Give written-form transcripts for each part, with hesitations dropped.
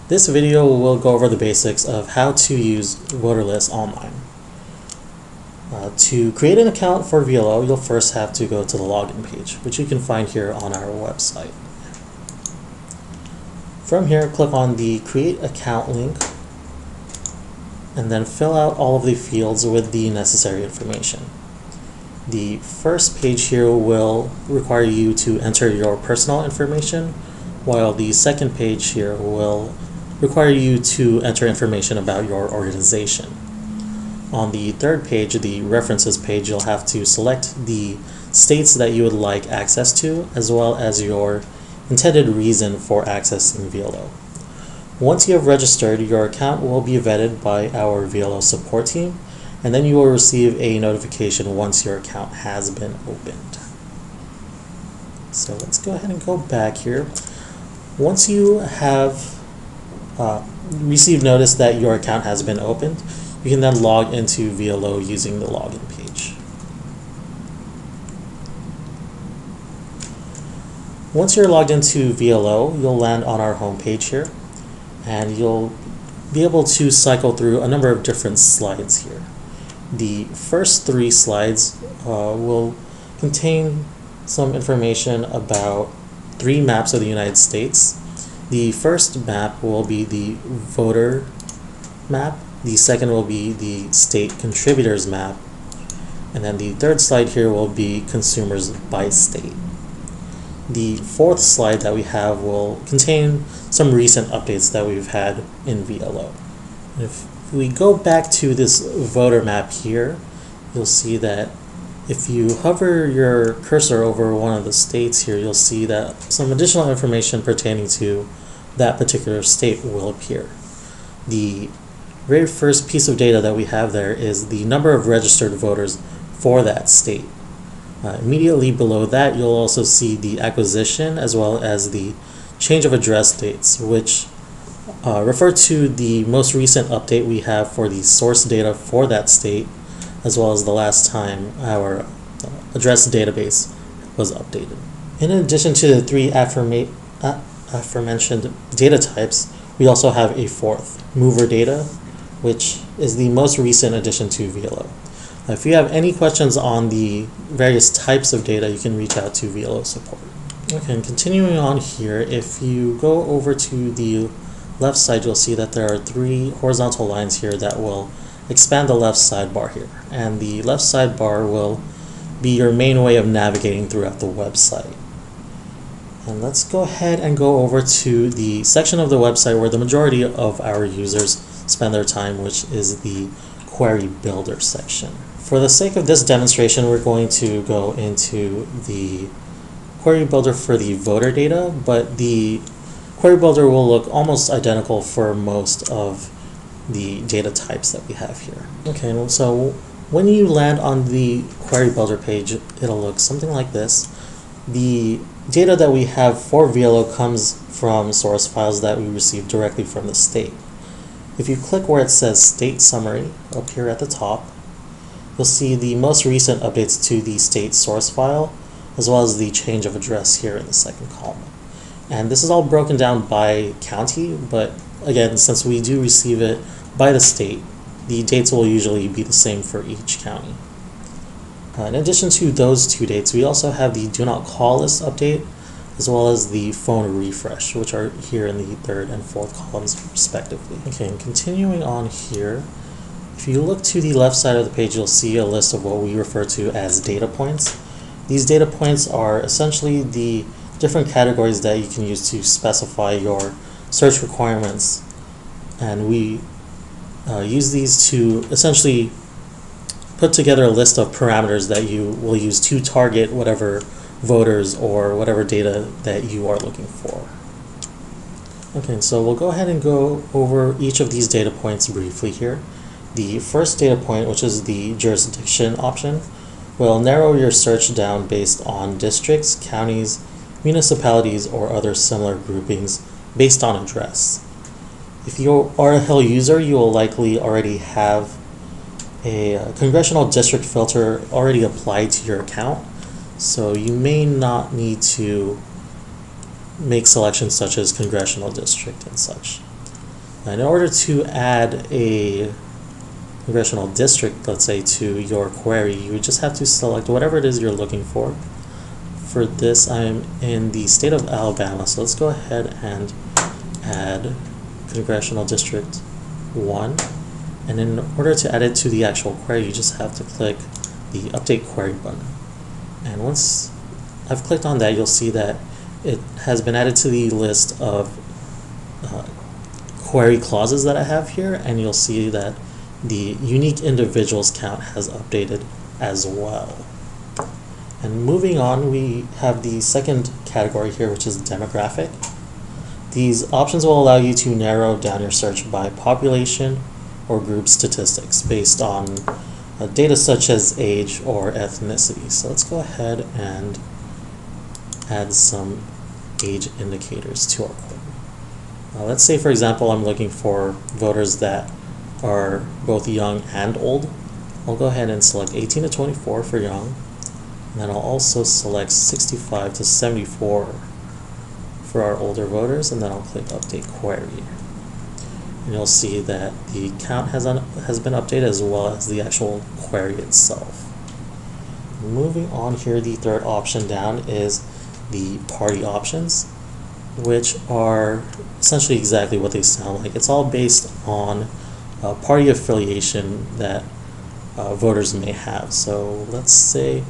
This video will go over the basics of how to use VoterLists online. To create an account for VLO, you'll first have to go to the login page, which you can find here on our website. From here, click on the Create Account link, and then fill out all of the fields with the necessary information. The first page here will require you to enter your personal information, while the second page here will require you to enter information about your organization. On the third page, the references page, you'll have to select the states that you would like access to, as well as your intended reason for accessing VLO. Once you have registered, your account will be vetted by our VLO support team, and then you will receive a notification once your account has been opened. So let's go ahead and go back here. Once you have received notice that your account has been opened, you can then log into VLO using the login page. Once you're logged into VLO, you'll land on our home page here, and you'll be able to cycle through a number of different slides here. The first three slides will contain some information about three maps of the United States. The first map will be the voter map, the second will be the state contributors map, and then the third slide here will be consumers by state. The fourth slide that we have will contain some recent updates that we've had in VLO. If we go back to this voter map here, you'll see that if you hover your cursor over one of the states here, you'll see that some additional information pertaining to that particular state will appear. The very first piece of data that we have there is the number of registered voters for that state. Immediately below that, you'll also see the acquisition as well as the change of address dates, which refer to the most recent update we have for the source data for that state, as well as the last time our address database was updated. In addition to the three aforementioned data types, we also have a fourth, mover data, which is the most recent addition to VLO. If you have any questions on the various types of data, you can reach out to VLO support. Okay, and continuing on here, if you go over to the left side, you'll see that there are three horizontal lines here that will expand the left sidebar here. And the left sidebar will be your main way of navigating throughout the website. And let's go ahead and go over to the section of the website where the majority of our users spend their time, which is the Query Builder section. For the sake of this demonstration, we're going to go into the Query Builder for the voter data, but the Query Builder will look almost identical for most of the data types that we have here. Okay, and so when you land on the Query Builder page, it'll look something like this. The data that we have for VLO comes from source files that we received directly from the state. If you click where it says State Summary up here at the top, you'll see the most recent updates to the state source file, as well as the change of address here in the second column. And this is all broken down by county, but again, since we do receive it by the state, the dates will usually be the same for each county. In addition to those two dates, we also have the Do Not Call List update, as well as the phone refresh, which are here in the third and fourth columns respectively. Okay, and continuing on here, if you look to the left side of the page, you'll see a list of what we refer to as data points. These data points are essentially the different categories that you can use to specify your search requirements, and we use these to essentially put together a list of parameters that you will use to target whatever voters or whatever data that you are looking for. Okay, so we'll go ahead and go over each of these data points briefly here. The first data point, which is the jurisdiction option, will narrow your search down based on districts, counties, municipalities, or other similar groupings based on address. If you are a Hill user, you will likely already have a congressional district filter already applied to your account, so you may not need to make selections such as congressional district and such. In order to add a congressional district, let's say, to your query, you just have to select whatever it is you're looking for. For this, I'm in the state of Alabama, so let's go ahead and add Congressional District 1. And in order to add it to the actual query, you just have to click the Update Query button. And once I've clicked on that, you'll see that it has been added to the list of query clauses that I have here, and you'll see that the unique individuals count has updated as well. And moving on, we have the second category here, which is demographic. These options will allow you to narrow down your search by population or group statistics based on data such as age or ethnicity. So let's go ahead and add some age indicators to our query. Let's say, for example, I'm looking for voters that are both young and old. I'll go ahead and select 18 to 24 for young, and then I'll also select 65 to 74 for our older voters, and then I'll click Update Query. And you'll see that the count has been updated as well as the actual query itself. Moving on here, the third option down is the party options, which are essentially exactly what they sound like. It's all based on party affiliation that voters may have. So let's say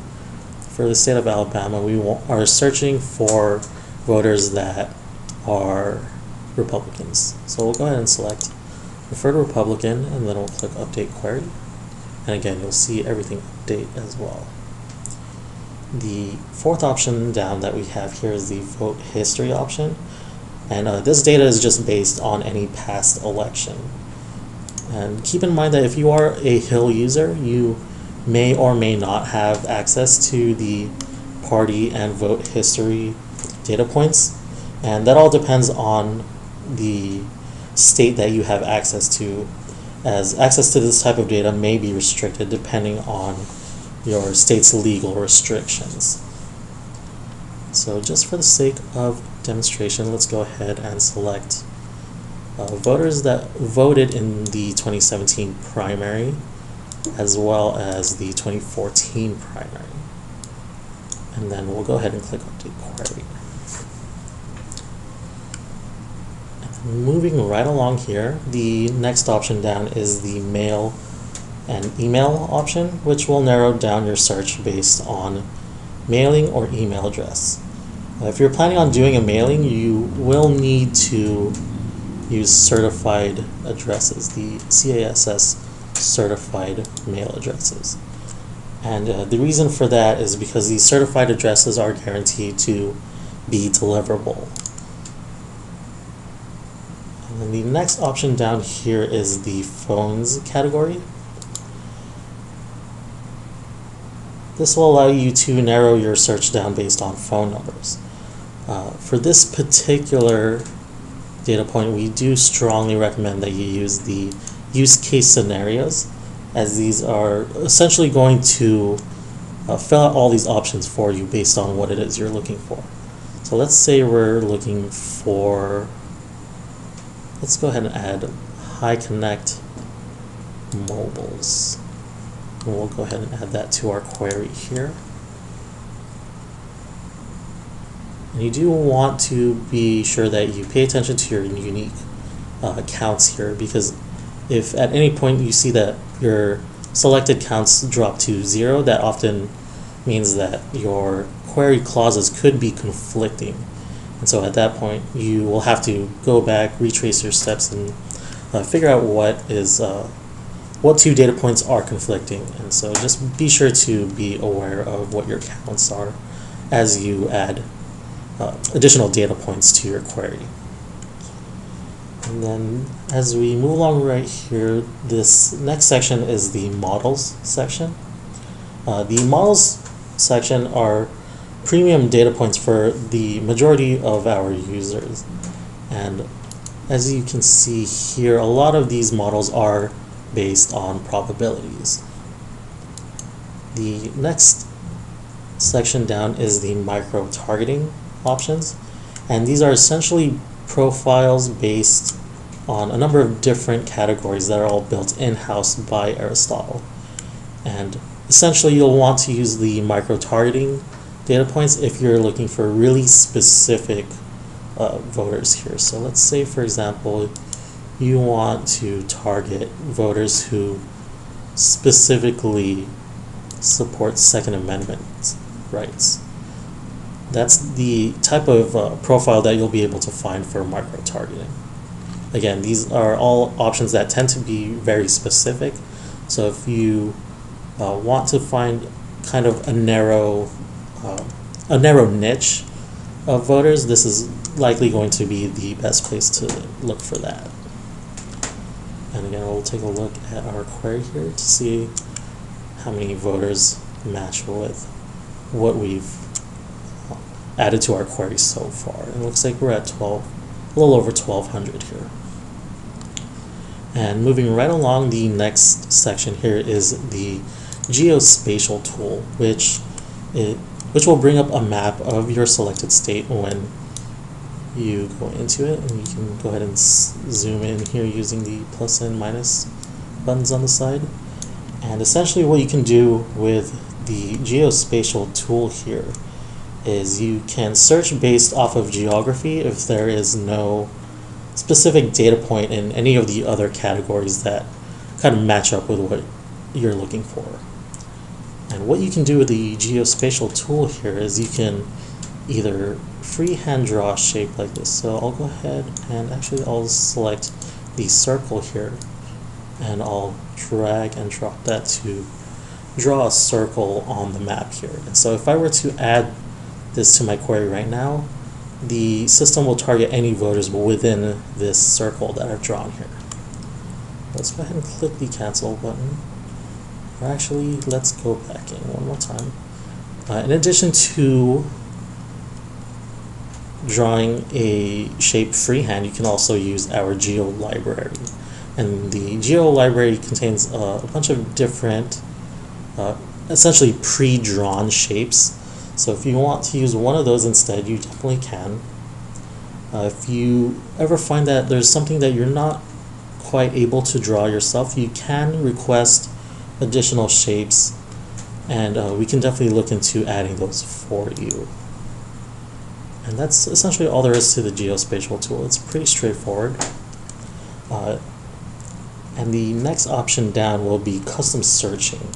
for the state of Alabama, we are searching for voters that are Republicans. So we'll go ahead and select Preferred Republican, and then we'll click Update Query. And again, you'll see everything update as well. The fourth option down that we have here is the Vote History option. And this data is just based on any past election. And keep in mind that if you are a Hill user, you may or may not have access to the party and vote history data points. And that all depends on the state that you have access to, as access to this type of data may be restricted depending on your state's legal restrictions. So just for the sake of demonstration, let's go ahead and select voters that voted in the 2017 primary as well as the 2014 primary. And then we'll go ahead and click Update Query. And moving right along here, the next option down is the mail and email option, which will narrow down your search based on mailing or email address. If you're planning on doing a mailing, you will need to use certified addresses, the CASS certified mail addresses. And the reason for that is because these certified addresses are guaranteed to be deliverable. And then the next option down here is the phones category. This will allow you to narrow your search down based on phone numbers. For this particular data point, we do strongly recommend that you use the use case scenarios, as these are essentially going to fill out all these options for you based on what it is you're looking for. So let's say we're looking for, let's go ahead and add High Connect mobiles. And we'll go ahead and add that to our query here. And you do want to be sure that you pay attention to your unique counts here, because if at any point you see that your selected counts drop to 0, that often means that your query clauses could be conflicting. And so at that point, you will have to go back, retrace your steps, and figure out what two data points are conflicting. And so just be sure to be aware of what your counts are as you add additional data points to your query. And then as we move along right here, this next section is the models section. The models section are premium data points for the majority of our users. And as you can see here, a lot of these models are based on probabilities. The next section down is the micro-targeting options, and these are essentially profiles based on a number of different categories that are all built in-house by Aristotle. And essentially, you'll want to use the micro-targeting data points if you're looking for really specific voters here. So let's say, for example, you want to target voters who specifically support Second Amendment rights. That's the type of profile that you'll be able to find for micro-targeting. Again, these are all options that tend to be very specific. So if you want to find kind of a narrow niche of voters, this is likely going to be the best place to look for that. And again, we'll take a look at our query here to see how many voters match with what we've added to our query so far. It looks like we're at a little over 1,200 here. And moving right along, the next section here is the Geospatial tool, which will bring up a map of your selected state when you go into it. And you can go ahead and zoom in here using the plus and minus buttons on the side. And essentially what you can do with the Geospatial tool here is you can search based off of geography if there is no specific data point in any of the other categories that kind of match up with what you're looking for. And what you can do with the Geospatial tool here is you can either freehand draw a shape like this. So I'll go ahead and actually I'll select the circle here and I'll drag and drop that to draw a circle on the map here. And so if I were to add this to my query right now, the system will target any voters within this circle that I've drawn here. Let's go ahead and click the cancel button. Or actually, let's go back in one more time. In addition to drawing a shape freehand, you can also use our Geo library. And the Geo library contains a bunch of different, essentially pre-drawn shapes. So if you want to use one of those instead, you definitely can. If you ever find that there's something that you're not quite able to draw yourself, you can request additional shapes, and we can definitely look into adding those for you. And that's essentially all there is to the Geospatial tool. It's pretty straightforward. And the next option down will be custom searching.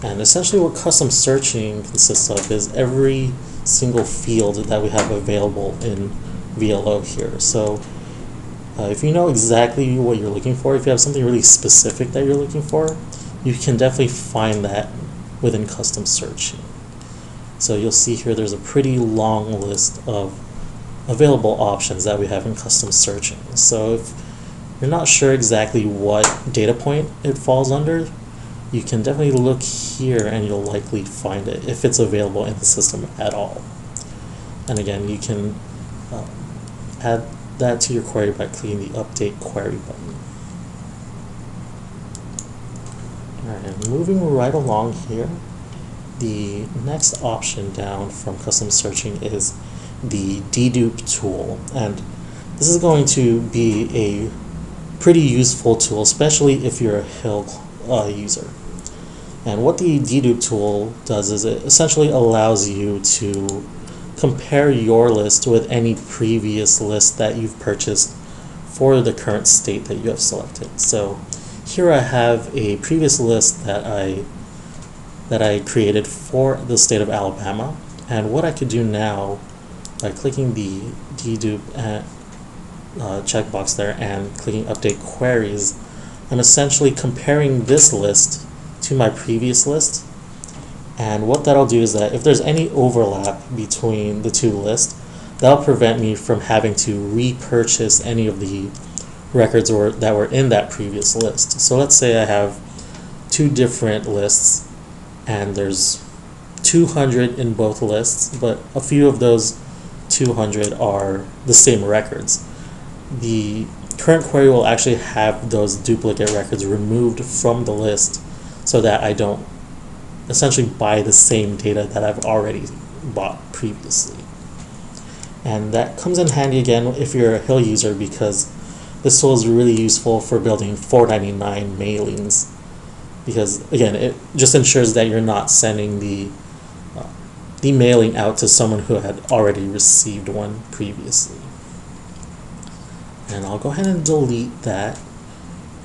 And essentially what custom searching consists of is every single field that we have available in VLO here. So if you know exactly what you're looking for, if you have something really specific that you're looking for, you can definitely find that within custom searching. So you'll see here there's a pretty long list of available options that we have in custom searching. So if you're not sure exactly what data point it falls under, you can definitely look here and you'll likely find it if it's available in the system at all. And again, you can add that to your query by clicking the Update Query button. Alright, and moving right along here, the next option down from custom searching is the D-dupe tool. And this is going to be a pretty useful tool, especially if you're a Hill user. And what the D-dupe tool does is it essentially allows you to compare your list with any previous list that you've purchased for the current state that you have selected. So here I have a previous list that I created for the state of Alabama, and what I could do now by clicking the D-dupe checkbox there and clicking Update Queries, I'm essentially comparing this list to my previous list. And what that'll do is that if there's any overlap between the two lists, that'll prevent me from having to repurchase any of the records that were in that previous list. So let's say I have two different lists and there's 200 in both lists, but a few of those 200 are the same records. The current query will actually have those duplicate records removed from the list so that I don't essentially buy the same data that I've already bought previously. And that comes in handy again if you're a Hill user, because this tool is really useful for building 499 mailings, because again, it just ensures that you're not sending the mailing out to someone who had already received one previously. And I'll go ahead and delete that.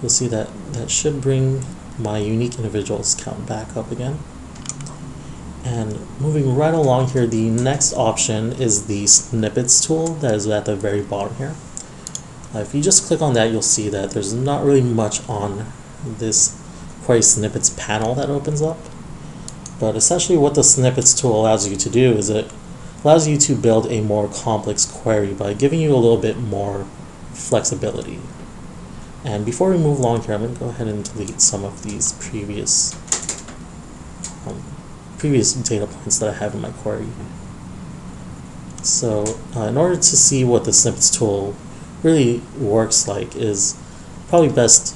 You'll see that that should bring my unique individuals count back up again. And moving right along here, the next option is the snippets tool that is at the very bottom here. If you just click on that, you'll see that there's not really much on this query snippets panel that opens up. But essentially what the snippets tool allows you to do is it allows you to build a more complex query by giving you a little bit more flexibility. And before we move along here, I'm going to go ahead and delete some of these previous data points that I have in my query. So in order to see what the snippets tool really works like is probably best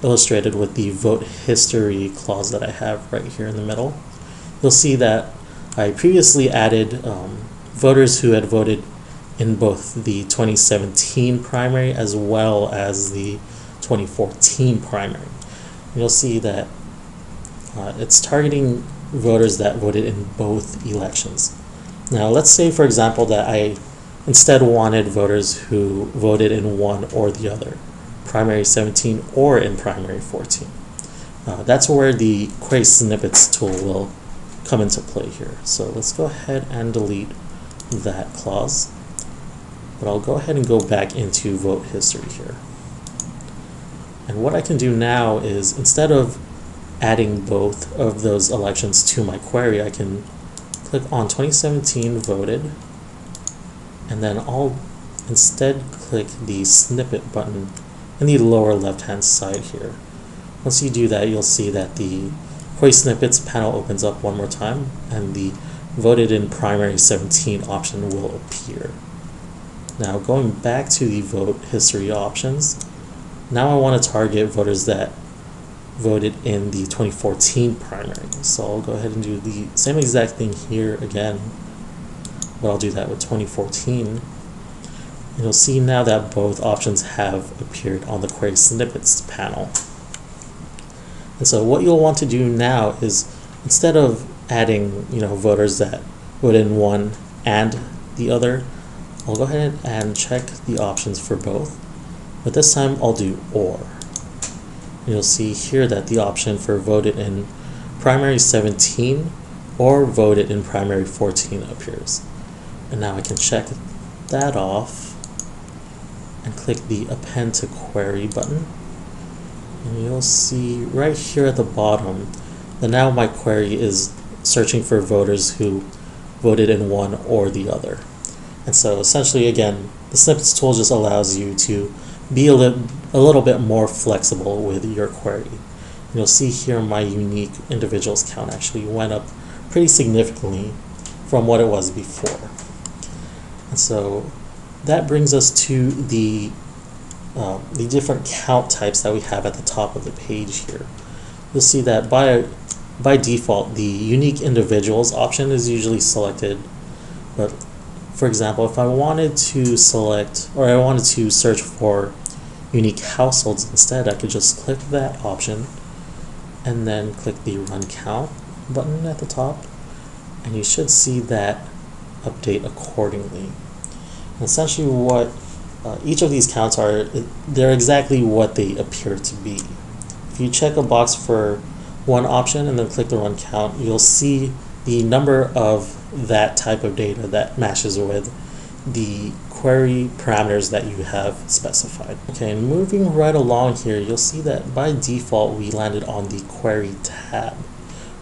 illustrated with the vote history clause that I have right here in the middle. You'll see that I previously added voters who had voted in both the 2017 primary as well as the 2014 primary. You'll see that it's targeting voters that voted in both elections. Now let's say, for example, that I instead wanted voters who voted in one or the other, primary 17 or in primary 14. That's where the query snippets tool will come into play here. So let's go ahead and delete that clause. But I'll go ahead and go back into vote history here. And what I can do now is, instead of adding both of those elections to my query, I can click on 2017 voted, and then I'll instead click the snippet button in the lower left hand side here. Once you do that, you'll see that the query snippets panel opens up one more time, and the voted in primary 17 option will appear. Now going back to the vote history options, now I want to target voters that voted in the 2014 primary. So I'll go ahead and do the same exact thing here again, but I'll do that with 2014. And you'll see now that both options have appeared on the query snippets panel. And so what you'll want to do now is, instead of adding voters that voted in one and the other, I'll go ahead and check the options for both, but this time I'll do or. And you'll see here that the option for voted in primary 17 or voted in primary 14 appears. And now I can check that off and click the append to query button. And you'll see right here at the bottom that now my query is searching for voters who voted in one or the other. And so essentially, again, the snippets tool just allows you to be a little bit more flexible with your query. And you'll see here my unique individuals count actually went up pretty significantly from what it was before. And so that brings us to the different count types that we have at the top of the page here. You'll see that by default, the unique individuals option is usually selected, but for example, if I wanted to select, or I wanted to search for unique households instead, I could just click that option and then click the run count button at the top, and you should see that update accordingly. And essentially what each of these counts are, they're exactly what they appear to be. If you check a box for one option and then click the run count, you'll see the number of that type of data that matches with the query parameters that you have specified. Okay, and moving right along here, you'll see that by default we landed on the query tab.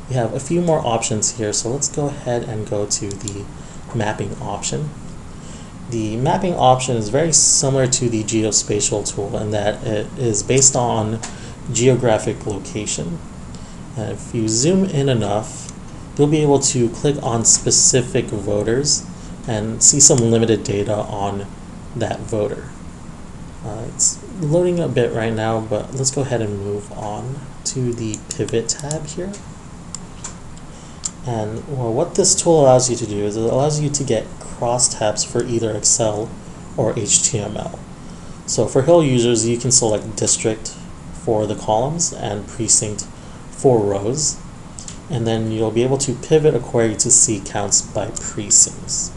We have a few more options here, so let's go ahead and go to the mapping option. The mapping option is very similar to the Geospatial tool in that it is based on geographic location. And if you zoom in enough, you'll be able to click on specific voters and see some limited data on that voter. It's loading a bit right now, but let's go ahead and move on to the pivot tab here. And what this tool allows you to do is it allows you to get crosstabs for either Excel or HTML. So for Hill users, you can select district for the columns and precinct for rows, and then you'll be able to pivot a query to see counts by precincts.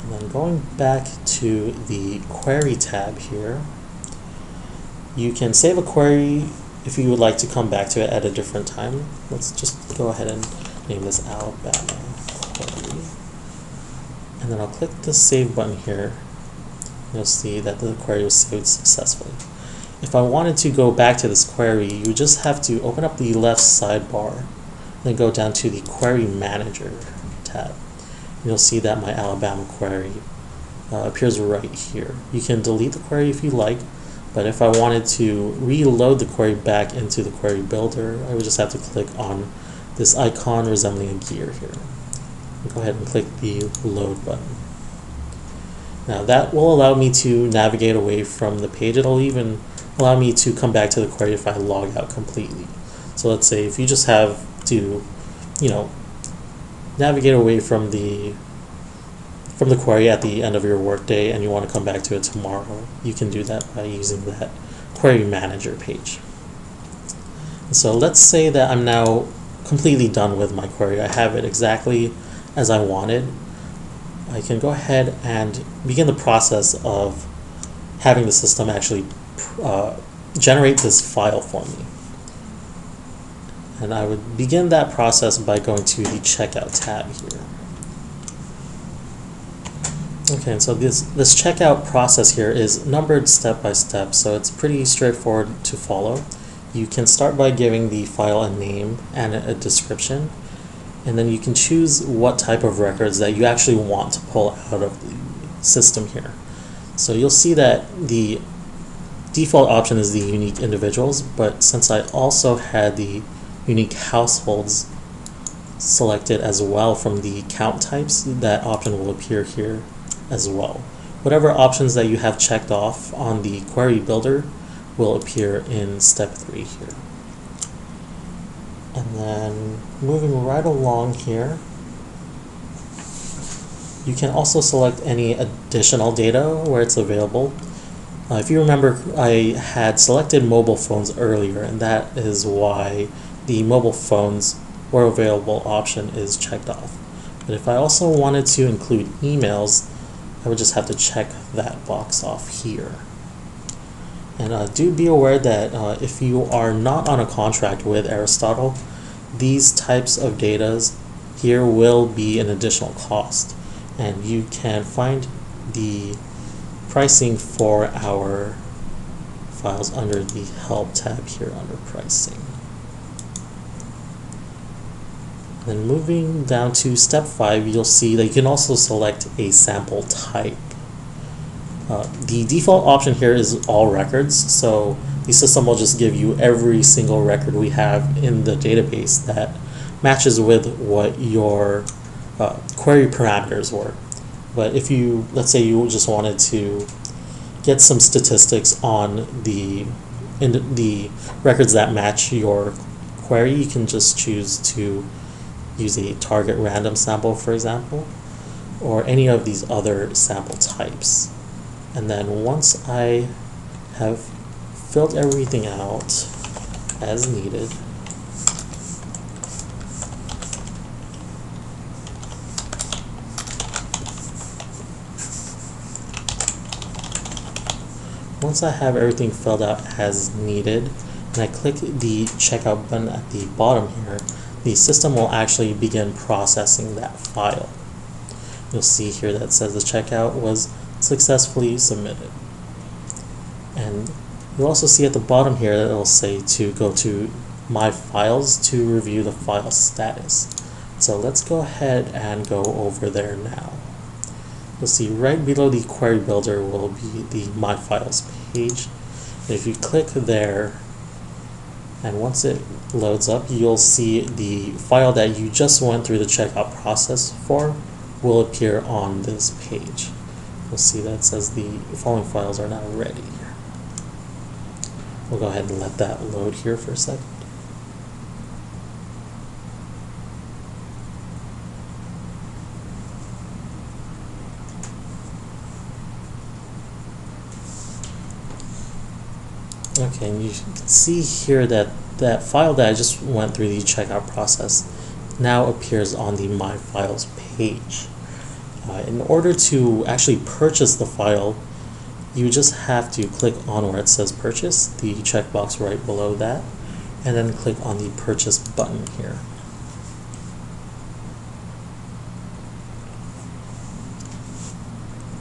And then going back to the query tab here, you can save a query if you would like to come back to it at a different time. Let's just go ahead and name this Alabama query. And then I'll click the save button here. You'll see that the query was saved successfully. If I wanted to go back to this query, you just have to open up the left sidebar, then go down to the Query Manager tab. You'll see that my Alabama query appears right here. You can delete the query if you like, but if I wanted to reload the query back into the query builder, I would just have to click on this icon resembling a gear here. Go ahead and click the load button. Now that will allow me to navigate away from the page. It'll even allow me to come back to the query if I log out completely. So let's say if you just have to, navigate away from the query at the end of your workday and you want to come back to it tomorrow, you can do that by using that Query Manager page. So let's say that I'm now completely done with my query. I have it exactly as I wanted. I can go ahead and begin the process of having the system actually generate this file for me. And I would begin that process by going to the Checkout tab here. Okay, and so this checkout process here is numbered step by step, so it's pretty straightforward to follow. You can start by giving the file a name and a description, and then you can choose what type of records that you actually want to pull out of the system here. So you'll see that the default option is the unique individuals, but since I also had the unique households selected as well from the count types, that option will appear here as well. Whatever options that you have checked off on the query builder will appear in step 3 here. And then moving right along here, you can also select any additional data where it's available. If you remember, I had selected mobile phones earlier, and that is why the mobile phones where available option is checked off. But if I also wanted to include emails, I would just have to check that box off here. And do be aware that if you are not on a contract with Aristotle, these types of data here will be an additional cost. And you can find the pricing for our files under the Help tab here under Pricing. Then moving down to step 5, you'll see that you can also select a sample type. The default option here is all records, so the system will just give you every single record we have in the database that matches with what your query parameters were. But if you, let's say you just wanted to get some statistics on the records that match your query, you can just choose to use a target random sample, for example, or any of these other sample types. And then once I have filled everything out as needed, once I have everything filled out as needed, and I click the checkout button at the bottom here, the system will actually begin processing that file. You'll see here that says the checkout was successfully submitted. And you'll also see at the bottom here that it'll say to go to My Files to review the file status. So let's go ahead and go over there now. You'll see right below the query builder will be the My Files page. And if you click there, and once it loads up, you'll see the file that you just went through the checkout process for will appear on this page. You'll see that it says the following files are now ready. We'll go ahead and let that load here for a second. Okay, and you can see here that that file that I just went through the checkout process now appears on the My Files page. In order to actually purchase the file, you just have to click on where it says purchase, the checkbox right below that, and then click on the purchase button here.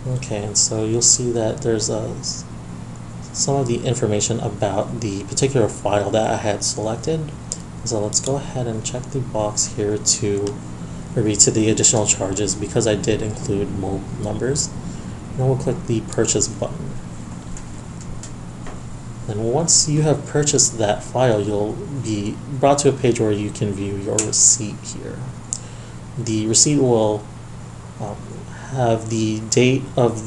Okay, and so you'll see that there's some of the information about the particular file that I had selected. So let's go ahead and check the box here to agree to the additional charges because I did include mobile numbers. And then we'll click the purchase button. And once you have purchased that file, you'll be brought to a page where you can view your receipt here. The receipt will have the date of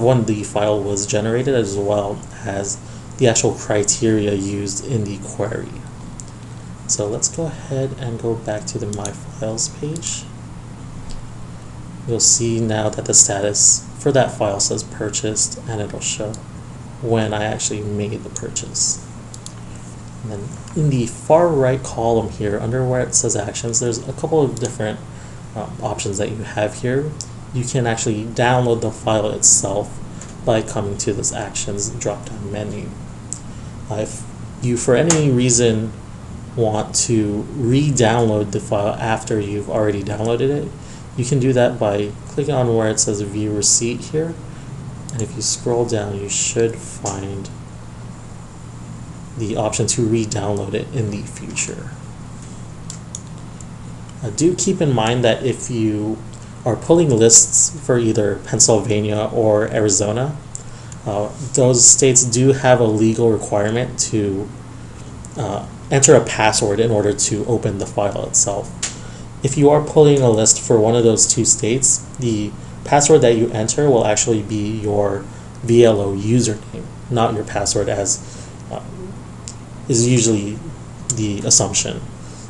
when the file was generated, as well as the actual criteria used in the query. So let's go ahead and go back to the My Files page. You'll see now that the status for that file says purchased, and it'll show when I actually made the purchase. And then in the far right column here, under where it says actions, there's a couple of different options that you have here. You can actually download the file itself by coming to this actions drop-down menu. If you for any reason want to re-download the file after you've already downloaded it, you can do that by clicking on where it says view receipt here, and if you scroll down you should find the option to re-download it in the future. Do keep in mind that if you are pulling lists for either Pennsylvania or Arizona, those states do have a legal requirement to enter a password in order to open the file itself. If you are pulling a list for one of those two states, the password that you enter will actually be your VLO username, not your password, as is usually the assumption.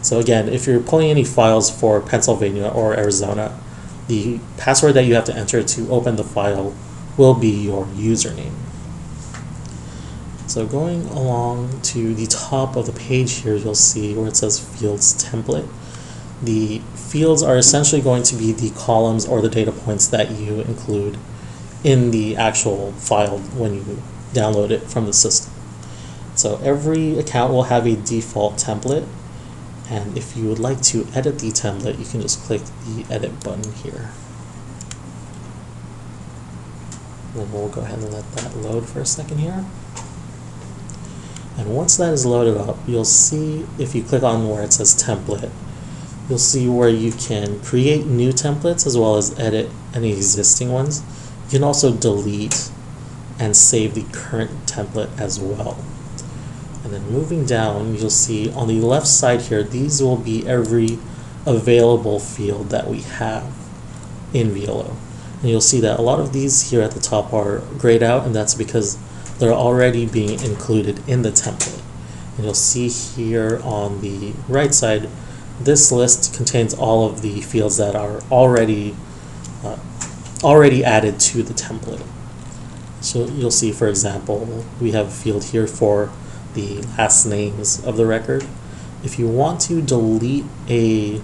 So again, if you're pulling any files for Pennsylvania or Arizona, the password that you have to enter to open the file will be your username. So going along to the top of the page here, you'll see where it says Fields Template. The fields are essentially going to be the columns or the data points that you include in the actual file when you download it from the system. So every account will have a default template, and if you would like to edit the template, you can just click the edit button here. Then we'll go ahead and let that load for a second here. And once that is loaded up, you'll see, if you click on where it says template, you'll see where you can create new templates as well as edit any existing ones. You can also delete and save the current template as well. And then moving down, you'll see on the left side here, these will be every available field that we have in VLO. And you'll see that a lot of these here at the top are grayed out, and that's because they're already being included in the template. And you'll see here on the right side, this list contains all of the fields that are already added to the template. So you'll see, for example, we have a field here for the last names of the record. If you want to delete a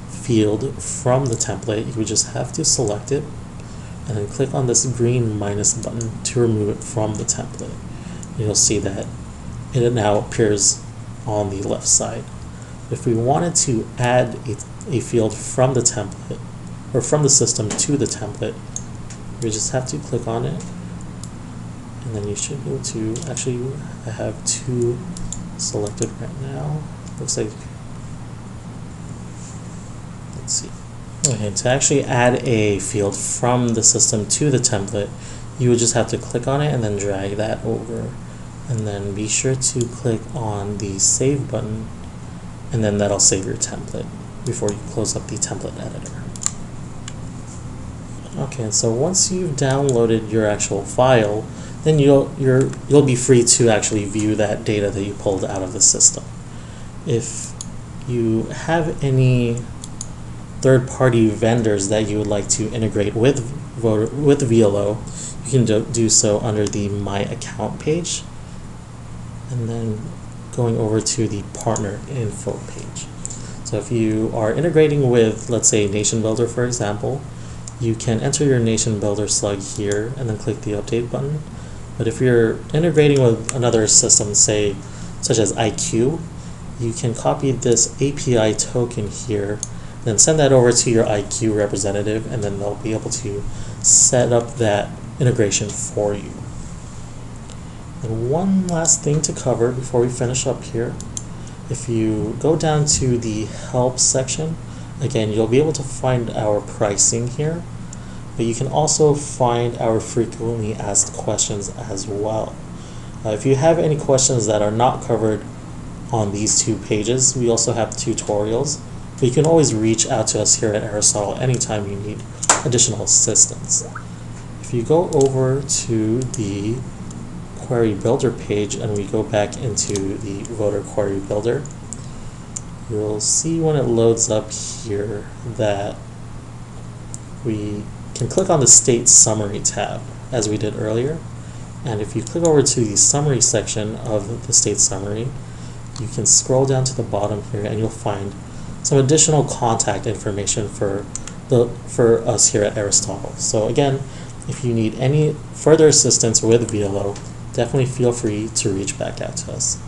field from the template, you would just have to select it and then click on this green minus button to remove it from the template. And you'll see that it now appears on the left side. If we wanted to add a field from the template or from the system to the template, we just have to click on it, and then you should be able to, actually I have two selected right now. Looks like, let's see. Okay, to actually add a field from the system to the template, you would just have to click on it and then drag that over. And then be sure to click on the save button, and then that'll save your template before you close up the template editor. Okay, so once you've downloaded your actual file, then you'll be free to actually view that data that you pulled out of the system. If you have any third-party vendors that you would like to integrate with VLO, you can do so under the My Account page. and then going over to the partner info page. So if you are integrating with, let's say, Nation Builder, for example, you can enter your Nation Builder slug here and then click the update button. But if you're integrating with another system, say, such as IQ, you can copy this API token here, then send that over to your IQ representative, and then they'll be able to set up that integration for you. And one last thing to cover before we finish up here. If you go down to the help section, again, you'll be able to find our pricing here, but you can also find our frequently asked questions as well. If you have any questions that are not covered on these two pages, we also have tutorials, but you can always reach out to us here at Aristotle anytime you need additional assistance. If you go over to the Query Builder page and we go back into the Voter Query Builder, you'll see when it loads up here that we can click on the State Summary tab, as we did earlier. And if you click over to the Summary section of the State Summary, you can scroll down to the bottom here and you'll find some additional contact information for us here at Aristotle. So again, if you need any further assistance with VLO, definitely feel free to reach back out to us.